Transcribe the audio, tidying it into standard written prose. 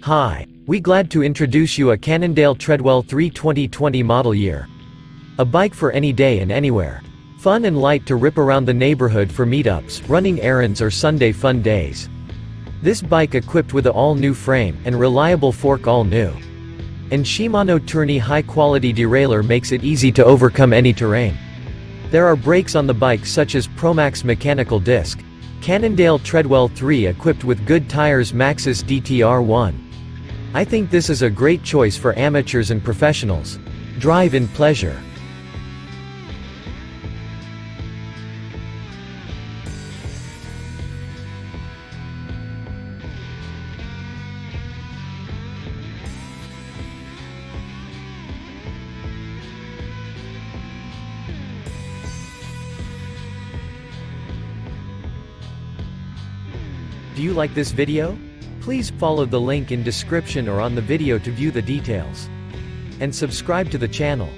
Hi, we glad to introduce you a Cannondale Treadwell 3 2020 model year. A bike for any day and anywhere. Fun and light to rip around the neighborhood for meetups, running errands or Sunday fun days. This bike equipped with a all-new frame, and reliable fork all new. And Shimano Tourney high-quality derailleur makes it easy to overcome any terrain. There are brakes on the bike such as Promax mechanical disc. Cannondale Treadwell 3 equipped with good tires Maxxis DTR-1. I think this is a great choice for amateurs and professionals. Drive in pleasure. Do you like this video? Please follow the link in description or on the video to view the details. And subscribe to the channel.